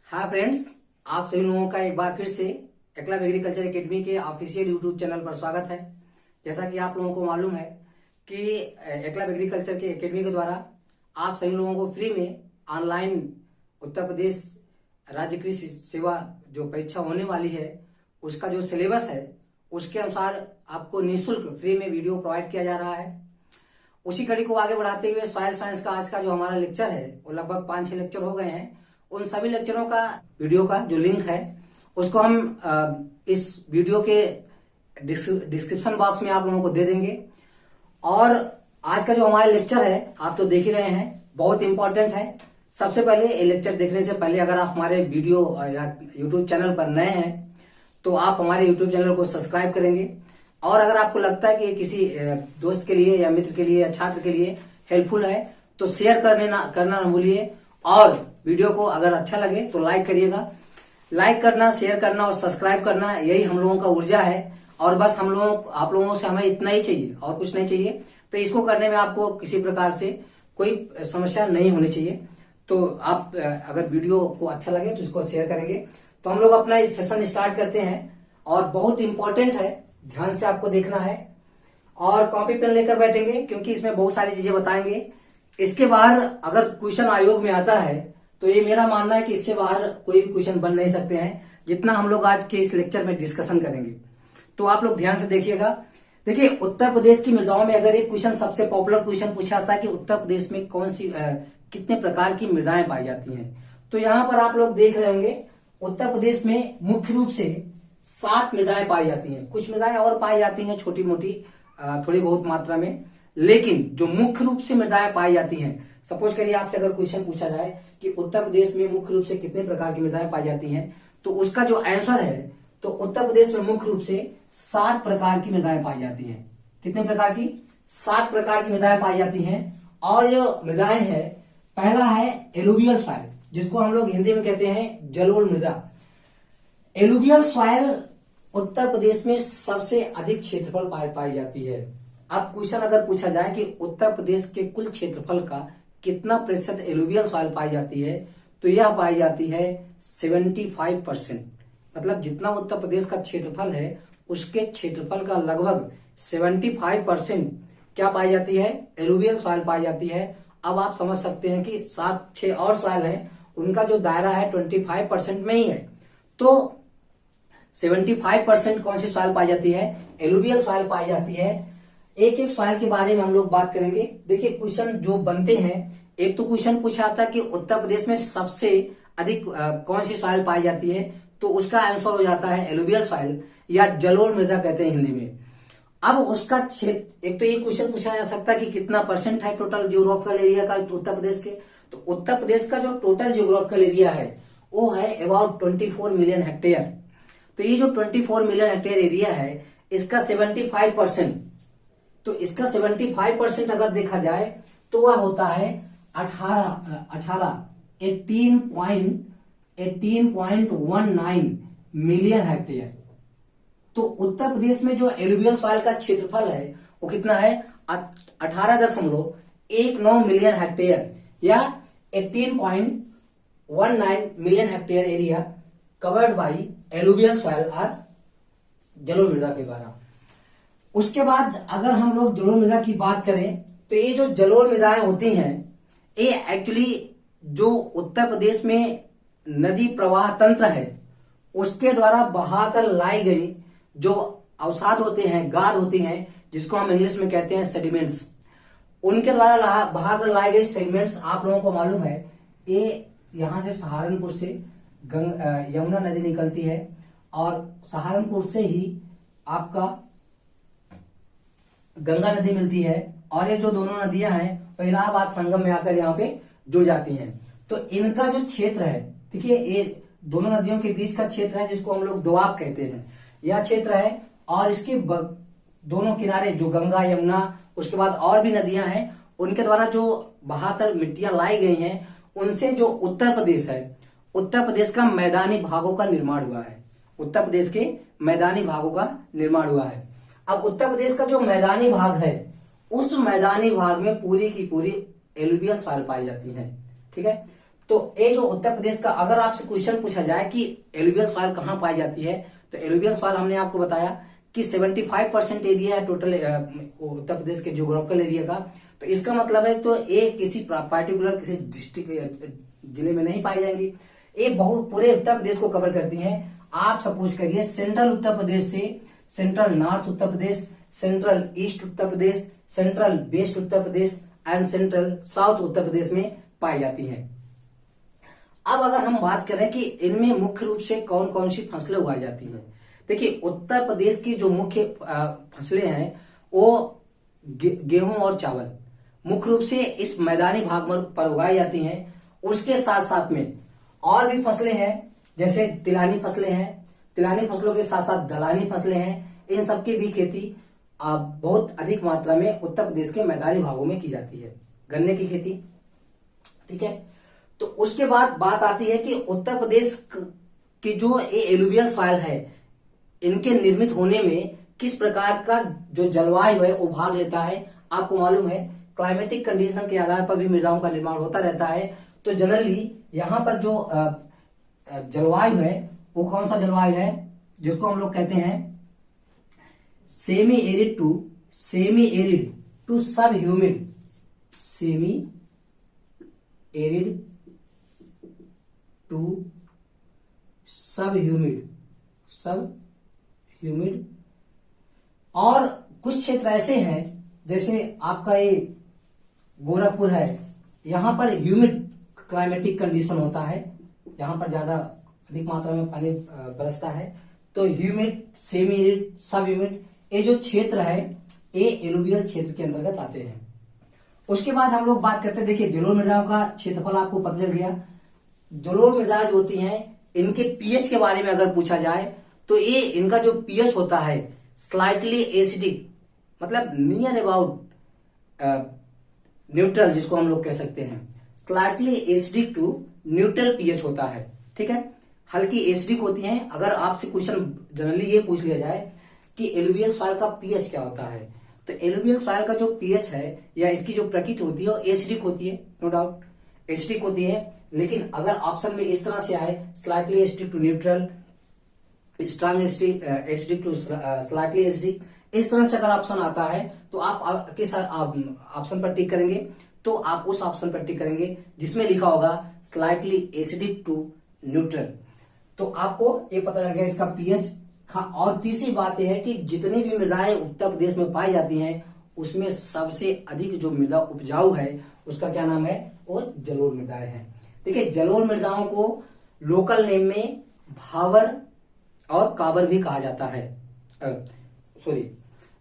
हाँ फ्रेंड्स, आप सभी लोगों का एक बार फिर से एकलव्य एग्रीकल्चर एकेडमी के ऑफिशियल यूट्यूब चैनल पर स्वागत है। जैसा कि आप लोगों को मालूम है कि एकलव्य एग्रीकल्चर के एकेडमी के द्वारा आप सभी लोगों को फ्री में ऑनलाइन उत्तर प्रदेश राज्य कृषि सेवा जो परीक्षा होने वाली है उसका जो सिलेबस है उसके अनुसार आपको निःशुल्क फ्री में वीडियो प्रोवाइड किया जा रहा है। उसी कड़ी को आगे बढ़ाते हुए सॉइल साइंस का आज का जो हमारा लेक्चर है वो लगभग 5-6 लेक्चर हो गए हैं। उन सभी लेक्चरों का वीडियो का जो लिंक है उसको हम इस वीडियो के डिस्क्रिप्शन बॉक्स में आप लोगों को दे देंगे। और आज का जो हमारा लेक्चर है आप तो देख ही रहे हैं, बहुत इंपॉर्टेंट है। सबसे पहले ये लेक्चर देखने से पहले अगर आप हमारे वीडियो या यूट्यूब चैनल पर नए हैं तो आप हमारे यूट्यूब चैनल को सब्सक्राइब करेंगे। और अगर आपको लगता है कि किसी दोस्त के लिए या मित्र के लिए या छात्र के लिए हेल्पफुल है तो शेयर करना ना भूलिए। और वीडियो को अगर अच्छा लगे तो लाइक करिएगा। लाइक करना, शेयर करना और सब्सक्राइब करना यही हम लोगों का ऊर्जा है। और बस आप लोगों से हमें इतना ही चाहिए और कुछ नहीं चाहिए। तो इसको करने में आपको किसी प्रकार से कोई समस्या नहीं होनी चाहिए। तो आप अगर वीडियो को अच्छा लगे तो इसको शेयर करेंगे। तो हम लोग अपना सेशन स्टार्ट करते हैं और बहुत इंपॉर्टेंट है, ध्यान से आपको देखना है और कॉपी पेन लेकर बैठेंगे क्योंकि इसमें बहुत सारी चीजें बताएंगे। इसके बाहर अगर क्वेश्चन आयोग में आता है तो ये मेरा मानना है कि इससे बाहर कोई भी क्वेश्चन बन नहीं सकते हैं जितना हम लोग आज के इस लेक्चर में डिस्कशन करेंगे। तो आप लोग ध्यान से देखिएगा। देखिए, उत्तर प्रदेश की मृदाओं में अगर एक क्वेश्चन सबसे पॉपुलर क्वेश्चन पूछा जाता है कि उत्तर प्रदेश में कौन सी कितने प्रकार की मृदाएं पाई जाती हैं, तो यहाँ पर आप लोग देख रहे होंगे उत्तर प्रदेश में मुख्य रूप से 7 मृदाएं पाई जाती हैं। कुछ मृदाएं और पाई जाती हैं छोटी मोटी थोड़ी बहुत मात्रा में, लेकिन जो मुख्य रूप से मृदाएं पाई जाती हैं, सपोज करिए आपसे अगर क्वेश्चन पूछा जाए कि उत्तर प्रदेश में मुख्य रूप से कितने प्रकार की मृदाएं पाई जाती हैं, तो उसका जो आंसर है तो उत्तर प्रदेश में मुख्य रूप से 7 प्रकार की मृदाएं पाई जाती हैं। कितने प्रकार की? 7 प्रकार की मृदाएं पाई जाती हैं। और जो मृदाएं है, पहला है एलुवियल सॉइल, जिसको हम लोग हिंदी में कहते हैं जलोढ़ मृदा। एलुवियल सॉइल उत्तर प्रदेश में सबसे अधिक क्षेत्रफल पाई जाती है। अब क्वेश्चन अगर पूछा जाए कि उत्तर प्रदेश के कुल क्षेत्रफल का कितना प्रतिशत एलुवियल सॉइल पाई जाती है, तो यह पाई जाती है 75%। मतलब जितना उत्तर प्रदेश का क्षेत्रफल है उसके क्षेत्रफल का लगभग 75% क्या पाई जाती है? एलुवियल सॉइल पाई जाती है। अब आप समझ सकते हैं कि 7-6 और सॉइल हैं, उनका जो दायरा है 25% में ही है। तो 75% कौन सी सॉइल पाई जाती है? एलुवियल सॉइल पाई जाती है। एक एक सॉइल के बारे में हम लोग बात करेंगे। देखिए, क्वेश्चन जो बनते हैं, एक तो क्वेश्चन पूछा था कि उत्तर प्रदेश में सबसे अधिक कौन सी सॉइल पाई जाती है, तो उसका आंसर हो जाता है एलुवियल सॉइल या जलोढ़ मृदा कहते हैं हिंदी में। अब उसका क्षेत्र, एक तो ये क्वेश्चन पूछा जा सकता है कि कितना परसेंट है टोटल जियोग्राफिकल एरिया का उत्तर प्रदेश के, तो उत्तर प्रदेश का जो टोटल जियोग्राफिकल एरिया है वो है अबाउट 24 मिलियन हेक्टेयर। तो ये जो 24 मिलियन हेक्टेयर एरिया है इसका 75%, तो इसका 75% अगर देखा जाए तो वह होता है 18.19 मिलियन हेक्टेयर। तो उत्तर प्रदेश में जो एलुवियल सॉइल का क्षेत्रफल है वो कितना है? 18.19 मिलियन हेक्टेयर या 18.19 million hectare area covered by alluvial soil और जलोढ़ मृदा के द्वारा। उसके बाद अगर हम लोग जलोढ़ मृदा की बात करें तो ये जो जलोढ़ मृदाएं होती हैं ये एक्चुअली जो उत्तर प्रदेश में नदी प्रवाह तंत्र है उसके द्वारा बहाकर लाई गई जो अवसाद होते हैं, गाद होती हैं, जिसको हम इंग्लिश में कहते हैं सेडिमेंट्स, उनके द्वारा बहाकर लाई गई सेडिमेंट्स। आप लोगों को मालूम है ये यहां से सहारनपुर से यमुना नदी निकलती है और सहारनपुर से ही आपका गंगा नदी मिलती है और ये जो दोनों नदियां हैं वो इलाहाबाद संगम में आकर यहाँ पे जुड़ जाती हैं। तो इनका जो क्षेत्र है, देखिए ये दोनों नदियों के बीच का क्षेत्र है जिसको हम लोग दोआब कहते हैं, यह क्षेत्र है। और इसके दोनों किनारे जो गंगा, यमुना, उसके बाद और भी नदियां हैं, उनके द्वारा जो बहाकर मिट्टियां लाई गई हैं उनसे जो उत्तर प्रदेश है, उत्तर प्रदेश का मैदानी भागों का निर्माण हुआ है। उत्तर प्रदेश के मैदानी भागों का निर्माण हुआ है। अब उत्तर प्रदेश का जो मैदानी भाग है उस मैदानी भाग में पूरी की पूरी एलुवियल सॉइल पाई जाती है। ठीक है, तो ये जो उत्तर प्रदेश का अगर आपसे क्वेश्चन पूछा जाए कि एलुवियल सॉइल कहाँ पाई जाती है, तो एलुवियल सॉइल हमने आपको बताया कि 75% एरिया है टोटल उत्तर प्रदेश के ज्योग्राफिकल एरिया का। तो इसका मतलब है तो ये किसी पार्टिकुलर किसी डिस्ट्रिक्ट जिले में नहीं पाई जाएंगी, ये बहुत पूरे उत्तर प्रदेश को कवर करती हैं। आप सपोज करिए सेंट्रल उत्तर प्रदेश से central north Uttar Pradesh, central east Uttar Pradesh, central west Uttar Pradesh and central south Uttar Pradesh में पाई जाती हैं। अब अगर हम बात करें कि इनमें मुख्य रूप से कौन कौन सी फसलें उगाई जाती हैं, देखिए उत्तर प्रदेश की जो मुख्य फसलें हैं वो गेहूं और चावल मुख्य रूप से इस मैदानी भाग पर उगाई जाती हैं। उसके साथ साथ में और भी फसलें हैं, जैसे तिलानी फसलें हैं, तिलानी फसलों के साथ साथ दलहनी फसलें हैं। इन सब की भी खेती बहुत अधिक मात्रा में उत्तर प्रदेश के मैदानी भागों में की जाती है, गन्ने की खेती। ठीक है, तो उसके बाद बात आती है कि उत्तर प्रदेश की जो एलुवियल सॉइल है, इनके निर्मित होने में किस प्रकार का जो जलवायु है वो भाग लेता है। आपको मालूम है क्लाइमेटिक कंडीशन के आधार पर भी मृदाओं का निर्माण होता रहता है। तो जनरली यहाँ पर जो जलवायु है वो कौन सा जलवायु है, जिसको हम लोग कहते हैं semi arid to sub humid, semi arid to sub humid. और कुछ क्षेत्र ऐसे हैं जैसे आपका ये गोरखपुर है, यहां पर ह्यूमिड क्लाइमेटिक कंडीशन होता है, यहां पर ज्यादा अधिक मात्रा में पानी बरसता है। तो ह्यूमिड, सेमी एरिड, सब ह्यूमिड, ये जो क्षेत्र है ये एलुवियल क्षेत्र के अंतर्गत आते हैं। उसके बाद हम लोग बात करते हैं, देखिए जलोढ़ मृदाओं का क्षेत्रफल आपको पता चल गया। जलोढ़ मृदाएं जो होती हैं इनके पीएच के बारे में अगर पूछा जाए तो ये इनका जो पीएच होता है स्लाइटली एसिडिक, मतलब नियर अबाउट न्यूट्रल, जिसको हम लोग कह सकते हैं slightly acidic to neutral pH होता है। ठीक है, हल्की एसिडिक होती हैं। अगर आपसे क्वेश्चन जनरली ये पूछ लिया जाए कि एलुवियल सॉइल का पीएच क्या होता है, तो एलुवियल सॉइल का जो पीएच है या इसकी जो प्रकृति होती है वो एसिडिक होती है, नो डाउट एसिडिक होती है। लेकिन अगर ऑप्शन में इस तरह से आए slightly acidic to neutral, strong acidic to slightly acidic, इस तरह से अगर ऑप्शन आता है तो आप किस ऑप्शन पर टिक करेंगे, तो आप उस ऑप्शन पर टिक करेंगे जिसमें लिखा होगा स्लाइटली एसिडिक टू न्यूट्रल। तो आपको ये पता लग गया इसका पीएच। और तीसरी बात यह है कि जितनी भी मृदाएं उत्तर प्रदेश में पाई जाती हैं उसमें सबसे अधिक जो मृदा उपजाऊ है उसका क्या नाम है, वो जलोढ़ मृदाएं हैं। देखिए जलोढ़ मृदाओं को लोकल नेम में भावर और काबर भी कहा जाता है।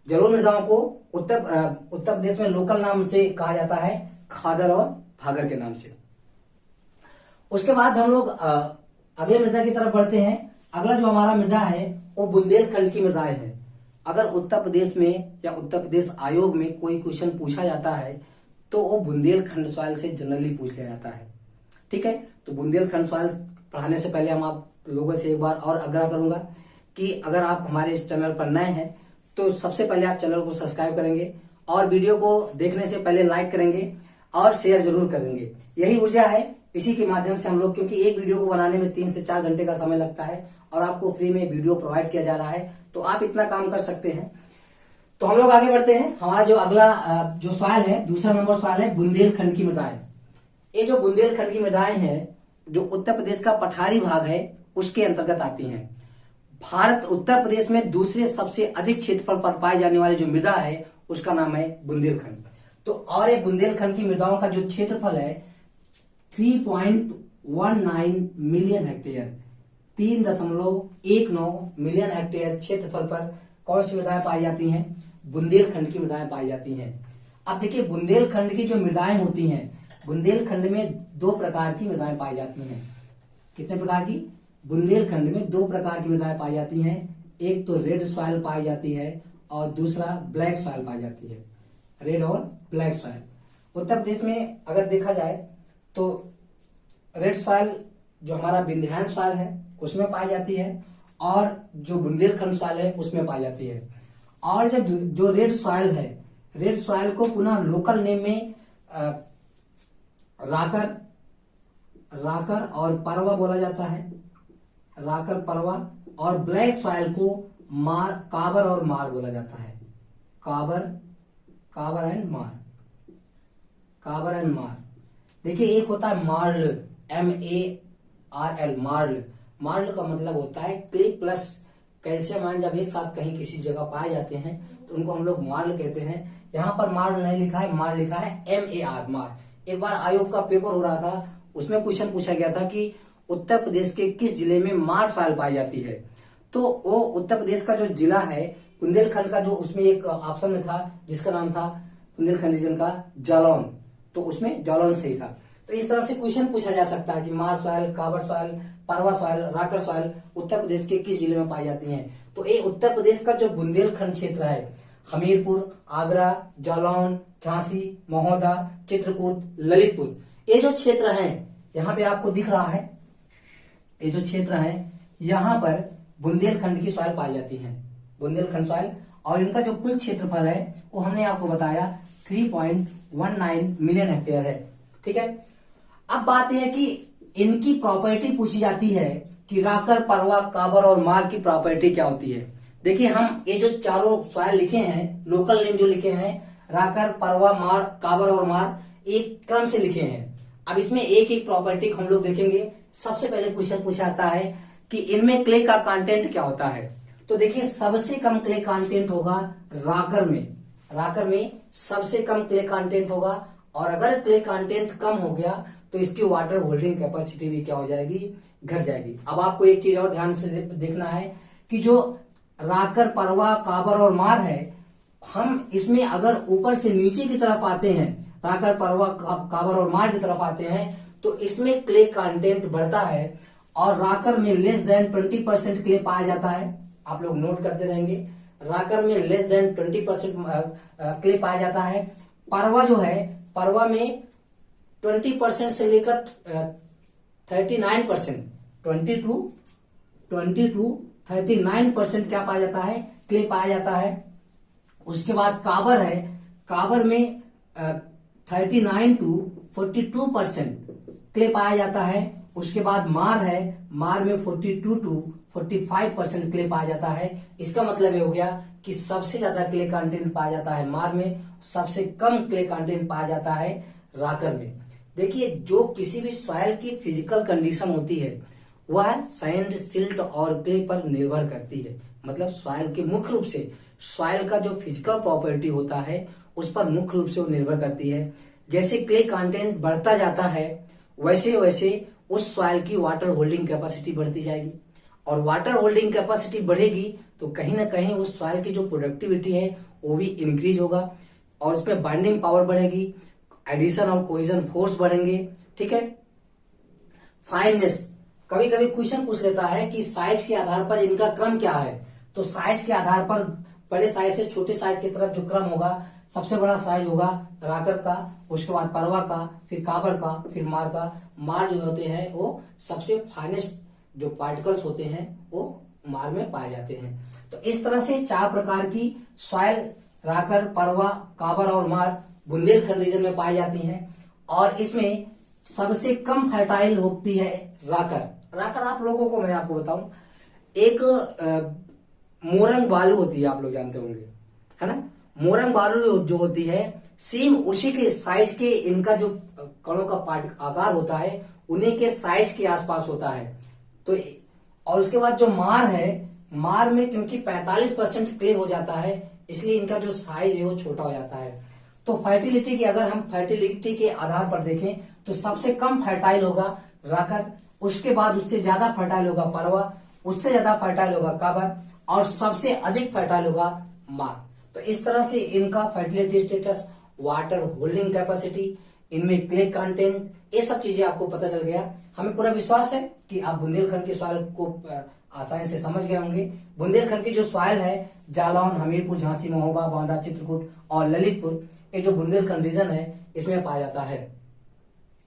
जलोढ़ मृदाओं को उत्तर प्रदेश में लोकल नाम से कहा जाता है खादर और भागर के नाम से। उसके बाद हम लोग अगले मृदा की तरफ बढ़ते हैं। अगला जो हमारा मृदा है वो बुंदेलखंड की मृदाएं है। अगर उत्तर प्रदेश में या उत्तर प्रदेश आयोग में कोई क्वेश्चन पूछा जाता है तो वो बुंदेलखंड सॉइल से जनरली पूछ लिया जाता है। ठीक है, तो बुंदेलखंड सॉइल पढ़ाने से पहले हम आप लोगों से एक बार और आग्रह करूंगा कि अगर आप हमारे इस चैनल पर नए हैं तो सबसे पहले आप चैनल को सब्सक्राइब करेंगे और वीडियो को देखने से पहले लाइक करेंगे और शेयर जरूर करेंगे। यही ऊर्जा है, इसी के माध्यम से हम लोग, क्योंकि एक वीडियो को बनाने में 3 से 4 घंटे का समय लगता है और आपको फ्री में वीडियो प्रोवाइड किया जा रहा है, तो आप इतना काम कर सकते हैं। तो हम लोग आगे बढ़ते हैं। हमारा जो अगला जो सवाल है, दूसरा नंबर सवाल है बुंदेलखंड की मृदाएं। ये जो बुंदेलखंड की मृदाएं हैं जो उत्तर प्रदेश का पठारी भाग है उसके अंतर्गत आती हैं। भारत उत्तर प्रदेश में दूसरे सबसे अधिक क्षेत्रफल पर पाई जाने वाली जो मृदा है उसका नाम है बुंदेलखंड। तो और ये बुंदेलखंड की मृदाओं का जो क्षेत्रफल है 3.19 मिलियन हेक्टेयर, 3.19 मिलियन हेक्टेयर क्षेत्रफल पर कौन सी मृदाएं पाई जाती हैं, बुंदेलखंड की मृदाएं पाई जाती हैं। अब देखिए बुंदेलखंड की जो मृदाएं होती हैं, बुंदेलखंड में 2 प्रकार की मृदाएं पाई जाती हैं। कितने प्रकार की? बुंदेलखंड में 2 प्रकार की मृदाएं पाई जाती हैं। एक तो रेड सॉइल पाई जाती है और दूसरा ब्लैक सॉइल पाई जाती है, रेड और ब्लैक सॉइल। उत्तर प्रदेश में अगर देखा जाए तो रेड सॉइल जो हमारा विंध्याचल सॉइल है उसमें पाई जाती है और जो बुंदेलखंड सॉइल है उसमें पाई जाती है। और जो रेड सॉइल है, रेड सॉइल को पुनः लोकल नेम में राकर राकर और परवा बोला जाता है, राकर परवा। और ब्लैक सॉइल को काबर और मार बोला जाता है, काबर एंड मार, काबर एंड मार। देखिए एक होता है मार्ल, MARL, मार्ल। मार्ल का मतलब होता है क्ले प्लस कैल्शियम आयन जब एक साथ कहीं किसी जगह पाए जाते हैं तो उनको हम लोग मार्ल कहते हैं। यहाँ पर मार्ल नहीं लिखा है, मार लिखा है MAR, मार। एक बार आयोग का पेपर हो रहा था, उसमें क्वेश्चन पूछा गया था कि उत्तर प्रदेश के किस जिले में मार सॉइल पाई जाती है। तो वो उत्तर प्रदेश का जो जिला है बुंदेलखंड का, जो उसमें एक ऑप्शन में था जिसका नाम था बुंदेलखंड रीजन का जालौन, तो उसमें जालौन सही था। तो इस तरह से क्वेश्चन पूछा जा सकता है कि मार सॉइल, काबर सॉइल, परवा सॉइल, राकर सॉइल उत्तर प्रदेश के किस जिले में पाई जाती हैं। तो ये उत्तर प्रदेश का जो बुंदेलखंड क्षेत्र है, हमीरपुर, आगरा, जालौन, झांसी, महोदा, चित्रकूट, ललितपुर, ये जो क्षेत्र है यहाँ पे आपको दिख रहा है, ये जो क्षेत्र है यहाँ पर बुंदेलखंड की सॉइल पाई जाती है, बुंदेलखंड सॉइल। और इनका जो कुल क्षेत्रफल है वो हमने आपको बताया 3.19 मिलियन हेक्टेयर है। ठीक है, अब बात यह है कि इनकी प्रॉपर्टी पूछी जाती है कि राकर, परवा, काबर और मार की प्रॉपर्टी क्या होती है। देखिए हम ये जो चारों सॉइल लिखे हैं, लोकल नेम जो लिखे हैं, राकर, परवा, मार, काबर और मार, एक क्रम से लिखे हैं। अब इसमें एक एक प्रॉपर्टी हम लोग देखेंगे। सबसे पहले क्वेश्चन पूछा जाता है कि इनमें क्ले का कंटेंट क्या होता है। तो देखिए सबसे कम क्ले कंटेंट होगा राकर में, राकर में सबसे कम क्ले कंटेंट होगा। और अगर क्ले कंटेंट कम हो गया तो इसकी वाटर होल्डिंग कैपेसिटी भी क्या हो जाएगी, घट जाएगी। अब आपको एक चीज और ध्यान से देखना है कि जो राकर, परवा, काबर और मार है, हम इसमें अगर ऊपर से नीचे की तरफ आते हैं, राकर, परवा, काबर और मार की तरफ आते हैं, तो इसमें क्ले कंटेंट बढ़ता है। और राकर में लेस देन 20% क्ले पाया जाता है। आप लोग नोट करते रहेंगे, राकर में लेस देन 20% क्ले पाया जाता है। परवा जो है, परवा में 20% से लेकर 39%, 20 to 39% क्या पाया जाता है, क्ले पाया जाता है। उसके बाद काबर है, काबर में 39 to 42% क्ले पाया जाता है। उसके बाद मार है, मार में 42 to 45% क्ले पाया जाता है। इसका मतलब ये हो गया कि सबसे ज्यादा क्ले कंटेंट पाया जाता है मार में, सबसे कम क्ले कंटेंट पाया जाता है राकर में। देखिए जो किसी भी सॉइल की फिजिकल कंडीशन होती है वह सैंड, सिल्ट और क्ले पर निर्भर करती है। मतलब सॉइल के मुख्य रूप से सॉइल का जो फिजिकल प्रॉपर्टी होता है उस पर मुख्य रूप से वो निर्भर करती है। जैसे क्ले कंटेंट बढ़ता जाता है वैसे वैसे उस सॉइल की वाटर होल्डिंग कैपेसिटी बढ़ती जाएगी। और वाटर होल्डिंग कैपेसिटी बढ़ेगी तो कहीं ना कहीं उस सॉइल की जो प्रोडक्टिविटी है वो भी इंक्रीज होगा और उसमें बाइंडिंग पावर बढ़ेगी, एडिशन और कोहेजन फोर्स बढ़ेंगे। ठीक है, फाइननेस, कभी कभी क्वेश्चन पूछ लेता है कि साइज के आधार पर इनका क्रम क्या है। तो साइज के आधार पर बड़े साइज से छोटे साइज की तरफ जो क्रम होगा, सबसे बड़ा साइज होगा राकर का, उसके बाद परवा का, फिर काबर का, फिर मार का। मार जो होते हैं वो सबसे फाइनेस्ट जो पार्टिकल्स होते हैं वो मार में पाए जाते हैं। तो इस तरह से 4 प्रकार की सॉइल राकर, परवा, काबर और मार बुंदेलखंड रीजन में पाई जाती हैं। और इसमें सबसे कम फर्टाइल होती है राकर। राकर आप लोगों को मैं आपको बताऊं, एक मोरंग बालू होती है, आप लोग जानते होंगे, है ना। मोरंग बालू जो होती है सेम उसी के साइज के, इनका जो कणों का आकार होता है उन्हीं के साइज के आसपास होता है। तो और उसके बाद जो मार है, मार में क्योंकि 45% क्ले हो जाता है इसलिए इनका जो साइज है वो छोटा हो जाता है। तो फर्टिलिटी की अगर हम फर्टिलिटी के आधार पर देखें तो सबसे कम फर्टाइल होगा राकर, उसके बाद उससे ज्यादा फर्टाइल होगा परवा, उससे ज्यादा फर्टाइल होगा काबर और सबसे अधिक फर्टाइल होगा मार। तो इस तरह से इनका fertility status, water holding capacity, इनमें क्ले कंटेंट, ये सब चीजें आपको पता चल गया। हमें पूरा विश्वास है कि आप बुंदेलखंड के सॉइल को आसानी से समझ गए होंगे। बुंदेलखंड की जो सॉइल है जालौन, हमीरपुर, झांसी, महोबा, बांदा, चित्रकूट और ललितपुर, ये जो बुंदेलखंड रीजन है इसमें पाया जाता है।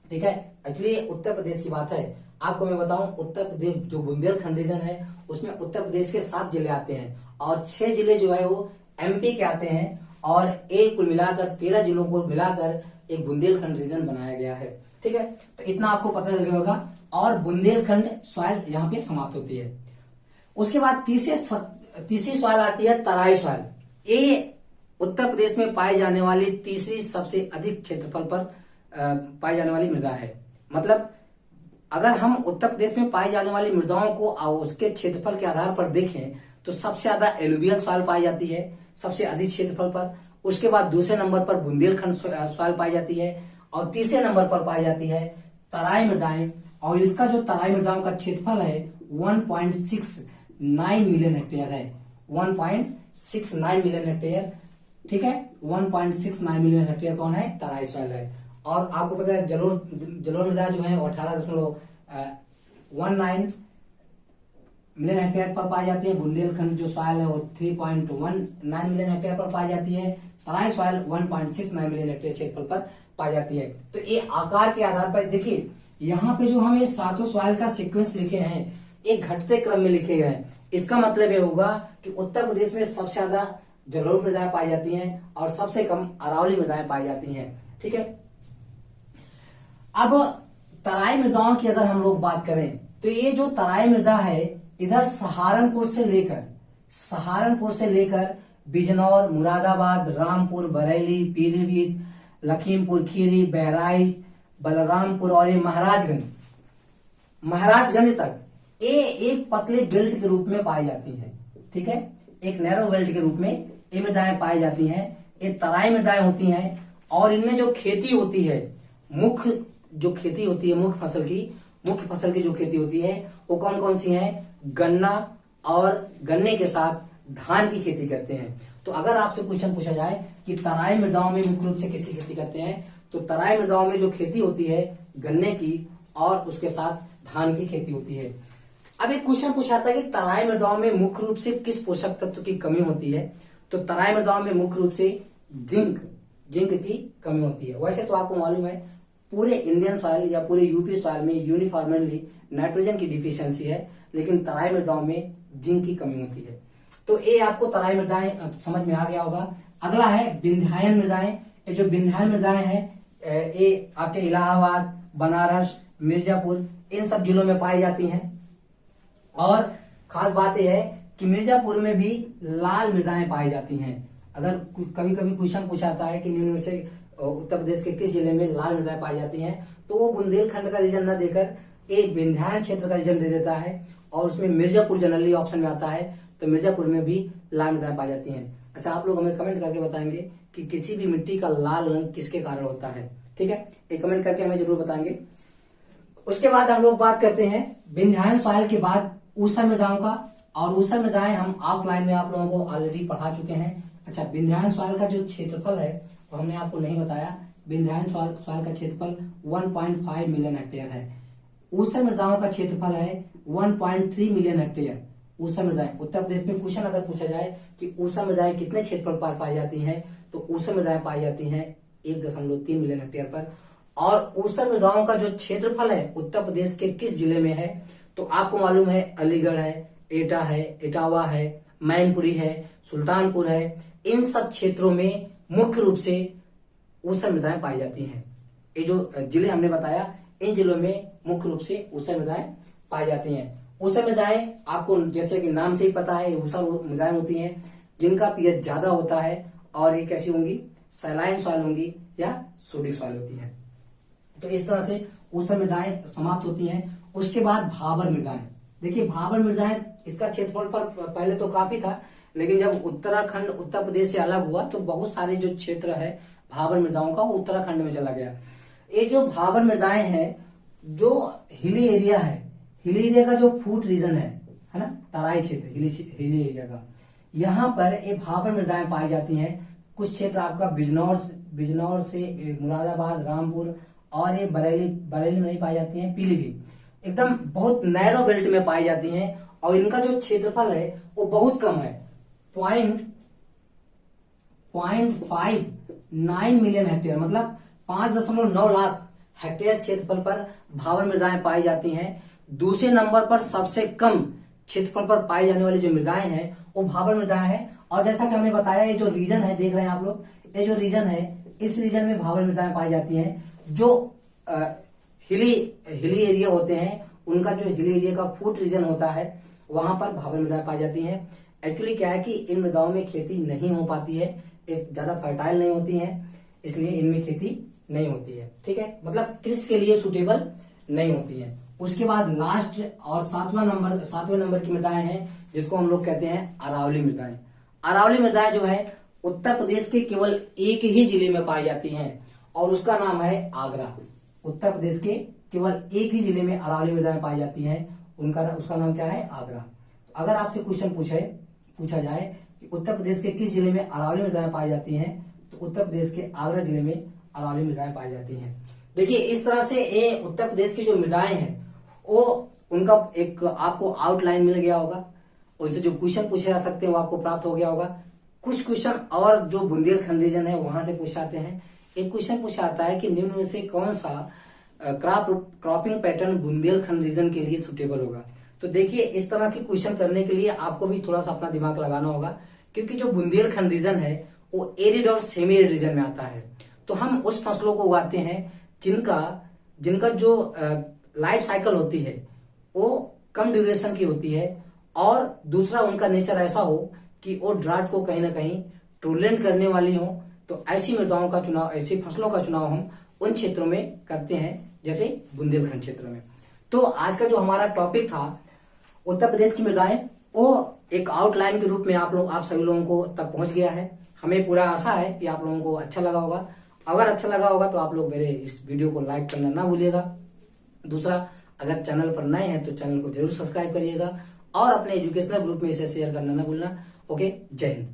ठीक है, एक्चुअली उत्तर प्रदेश की बात है। आपको मैं बताऊं, उत्तर प्रदेश जो बुंदेलखंड रीजन है उसमें उत्तर प्रदेश के 7 जिले आते हैं और 6 जिले जो है वो MP के आते हैं और एक कुल मिलाकर 13 जिलों को मिलाकर एक बुंदेलखंड रीजन बनाया गया है। ठीक है, तो इतना आपको पता चल गया होगा। और बुंदेलखंड सॉइल यहाँ पे समाप्त होती है। उसके बाद तीसरी सॉइल आती है तराई सॉइल। ये उत्तर प्रदेश में पाई जाने वाली तीसरी सबसे अधिक क्षेत्रफल पर पाई जाने वाली मृदा है। मतलब अगर हम उत्तर प्रदेश में पाई जाने वाली मृदाओं को उसके क्षेत्रफल के आधार पर देखें तो सबसे ज्यादा एलुवियल सॉइल पाई जाती है सबसे अधिक क्षेत्रफल पर। उसके बाद दूसरे नंबर पर बुंदेलखंड सॉइल पाई जाती है और तीसरे नंबर पर पाई जाती है तराई मृदाएं। और इसका जो तराई मृदाओं का क्षेत्रफल है 1.69 मिलियन हेक्टेयर है। 1.69 मिलियन हेक्टेयर, ठीक है, 1.69 मिलियन हेक्टेयर कौन है? तराई सॉइल है। और आपको पता है जलोढ़ मृदा जो है 18.19 मिलियन हेक्टेयर पर पाई जाती है। बुंदेलखंड जो सॉइल है वो 3.19 मिलियन हेक्टेयर पर पाई जाती है। तराई सॉइल 1.69 मिलियन हेक्टेयर क्षेत्रफल पर पाई जाती है। तो ये आकार के आधार पर देखिए, यहाँ पे जो हम ये सातों सॉइल का सीक्वेंस लिखे हैं एक घटते क्रम में लिखे गए हैं। इसका मतलब ये होगा कि उत्तर प्रदेश में सबसे ज्यादा जलोढ़ मृदाएं पाई जाती हैं और सबसे कम अरावली मृदाएं पाई जाती हैं। ठीक है, अब तराई मृदाओं की अगर हम लोग बात करें तो ये जो तराई मृदा है इधर सहारनपुर से लेकर बिजनौर, मुरादाबाद, रामपुर, बरेली, पीलीभीत, लखीमपुर खीरी, बहराइच, बलरामपुर और ये महाराजगंज तक ये एक पतले बेल्ट के रूप में पाई जाती है। ठीक है, एक नैरो बेल्ट के रूप में ये मृदाएं पाई जाती हैं। ये तराई मृदाएं होती हैं और इनमें जो खेती होती है मुख्य फसल की जो खेती होती है वो कौन कौन सी है? गन्ना और गन्ने के साथ धान की खेती करते हैं। तो अगर आपसे क्वेश्चन पूछा जाए कि तराई मृदाओं में मुख्य रूप से किसकी खेती करते हैं, तो तराई मृदाओं में जो खेती होती है गन्ने की और उसके साथ धान की खेती होती है। अब एक क्वेश्चन पूछा था कि तराई मृदाओं में मुख्य रूप से किस पोषक तत्व की कमी होती है, तो तराई मृदाओं में मुख्य रूप से जिंक की कमी होती है। वैसे तो आपको मालूम है पूरे इंडियन सॉइल या पूरे यूपी सॉइल में यूनिफॉर्मली नाइट्रोजन की डिफिशियंसी है, लेकिन तराई मृदाओं में जिंक की कमी होती है। तो ये आपको तराई मृदाएं समझ में आ गया होगा। अगला है विंध्यायन मृदाएं। ये जो विंध्यायन मृदाएं हैं ये आपके इलाहाबाद, बनारस, मिर्जापुर इन सब जिलों में पाई जाती हैं। और खास बात यह है कि मिर्जापुर में भी लाल मृदाएं पाई जाती हैं। अगर कभी कभी क्वेश्चन पूछाता है कि निम्न में से उत्तर प्रदेश के किस जिले में लाल मृदाएं पाई जाती हैं, तो वो बुंदेलखंड का रीजन न देकर एक विंध्यायन क्षेत्र का रीजन दे देता है और उसमें मिर्जापुर जनरली ऑप्शन में आता है, तो मिर्जापुर में भी लाल मृदाएं पाई जाती हैं। अच्छा, आप लोग हमें कमेंट करके बताएंगे कि किसी भी मिट्टी का लाल रंग किसके कारण होता है। ठीक है, एक कमेंट करके हमें जरूर बताएंगे। उसके बाद हम लोग बात करते हैं विंध्यायन सॉइल के बाद ऊसर मृदाओं का। और ऊसर मृदाएं हम ऑफलाइन में आप लोगों को ऑलरेडी पढ़ा चुके हैं। अच्छा, विंध्यायन सॉइल का जो क्षेत्रफल है वो हमने आपको नहीं बताया। विंध्यायन सॉइल का क्षेत्रफल 1.5 मिलियन हेक्टेयर है। ऊसर मृदाओं का क्षेत्रफल है 1.3 मिलियन हेक्टेयर। ऊसर मृदाएं उत्तर प्रदेश में क्वेश्चन अगर पूछा जाए कि ऊसर मृदाएं कितने क्षेत्रफल पर पाई जाती हैं, तो ऊसर मृदाएं पाई जाती हैं 1.3 मिलियन हेक्टेयर पर। और ऊसर मृदाओं का जो क्षेत्रफल है उत्तर प्रदेश के किस जिले में है, तो आपको मालूम है अलीगढ़ है, एटा है, इटावा है, मैनपुरी है, सुल्तानपुर है। इन सब क्षेत्रों में मुख्य रूप से ऊसर मृदाएं पाई जाती हैं। ये जो जिले हमने बताया इन जिलों में मुख्य रूप से ऊसर मृदाएं पाई जाती हैं। ऊसर मृदाएं आपको जैसे कि नाम से ही पता है ऊसर मृदाएं होती हैं जिनका पीएच ज्यादा होता है और ये कैसी होंगी? सैलाइन सॉइल होंगी या सोडिक सॉइल होती है। तो इस तरह से ऊसर मृदाएं समाप्त होती हैं। उसके बाद भाबर मृदाएं। देखिए भाबर मृदाएं इसका क्षेत्रफल पर पहले तो काफी था, लेकिन जब उत्तराखंड उत्तर प्रदेश से अलग हुआ तो बहुत सारे जो क्षेत्र है भाबर मृदाओं का वो उत्तराखंड में चला गया। ये जो भाबर मृदाएं हैं जो हिली एरिया है, हिली एरिया का जो फूट रीजन है ना, तराई क्षेत्र हिली एरिया का, यहाँ पर ये भाबर मृदाएं पाई जाती हैं। कुछ क्षेत्र आपका बिजनौर से मुरादाबाद, रामपुर और ये बरेली में नहीं पाई जाती हैं, पीलीभीत एकदम बहुत नैरो बेल्ट में पाई जाती हैं। और इनका जो क्षेत्रफल है वो बहुत कम है, 0.59 मिलियन हेक्टेयर, मतलब 5.9 लाख हेक्टेयर क्षेत्रफल पर भाबर मृदाएं पाई जाती हैं। दूसरे नंबर पर सबसे कम क्षेत्रफल पर पाई जाने वाली जो मृदाएं हैं वो भाबर मृदाएं हैं। और जैसा कि हमने बताया ये जो रीजन है देख रहे हैं आप लोग, ये जो रीजन है इस रीजन में भाबर मृदाएं पाई जाती हैं। जो हिली एरिया होते हैं, उनका जो हिली एरिया का फूट रीजन होता है वहां पर भाबर मृदाएं पाई जाती हैं। एक्चुअली क्या है कि इन मृदाओं में खेती नहीं हो पाती है, ज्यादा फर्टाइल नहीं होती है, इसलिए इनमें खेती नहीं होती है। ठीक है, मतलब कृषि के लिए सुटेबल नहीं होती है। उसके बाद लास्ट और सातवें नंबर की मृदाएं हैं जिसको हम लोग कहते हैं अरावली मृदाएं। अरावली मृदाएं जो है उत्तर प्रदेश के केवल एक ही जिले में पाई जाती हैं और उसका नाम है आगरा। उत्तर प्रदेश के केवल एक ही जिले में अरावली मृदाएं पाई जाती हैं, उसका नाम क्या है? आगरा। अगर आपसे क्वेश्चन पूछा जाए कि उत्तर प्रदेश के किस जिले में अरावली मृदाएं पाई जाती हैं, तो उत्तर प्रदेश के आगरा जिले में अरावली मृदाएं पाई जाती हैं। देखिए, इस तरह से ये उत्तर प्रदेश की जो मृदाएं हैं वो उनका एक आपको आउटलाइन मिल गया होगा, उनसे जो क्वेश्चन पूछे जा सकते हैं वो आपको प्राप्त हो गया होगा। कुछ क्वेश्चन और जो बुंदेलखंड रीजन है वहां से पूछे जाते हैं। एक क्वेश्चन पूछा आता है कि निम्न में से कौन सा क्रॉपिंग पैटर्न बुंदेलखंड रीजन के लिए सुटेबल होगा। तो देखिए, इस तरह के क्वेश्चन करने के लिए आपको भी थोड़ा सा अपना दिमाग लगाना होगा, क्योंकि जो बुंदेलखंड रीजन है वो एरिड और सेमी एरिड रीजन में आता है। तो हम उस फसलों को उगाते हैं जिनका जो लाइफ साइकिल होती है वो कम ड्यूरेशन की होती है, और दूसरा उनका नेचर ऐसा हो कि वो ड्राट को कहीं ना कहीं टोलरेट करने वाली हो। तो ऐसी मृदाओं का चुनाव, ऐसी फसलों का चुनाव हम उन क्षेत्रों में करते हैं, जैसे बुंदेलखंड क्षेत्र में। तो आज का जो हमारा टॉपिक था उत्तर प्रदेश की मृदाएं, वो एक आउटलाइन के रूप में आप सभी लोगों को तक पहुंच गया है। हमें पूरा आशा है कि आप लोगों को अच्छा लगा होगा। अगर अच्छा लगा होगा तो आप लोग मेरे इस वीडियो को लाइक करना ना भूलिएगा। दूसरा, अगर चैनल पर नए हैं तो चैनल को जरूर सब्सक्राइब करिएगा और अपने एजुकेशनल ग्रुप में इसे शेयर करना ना भूलना। ओके, जय हिंद।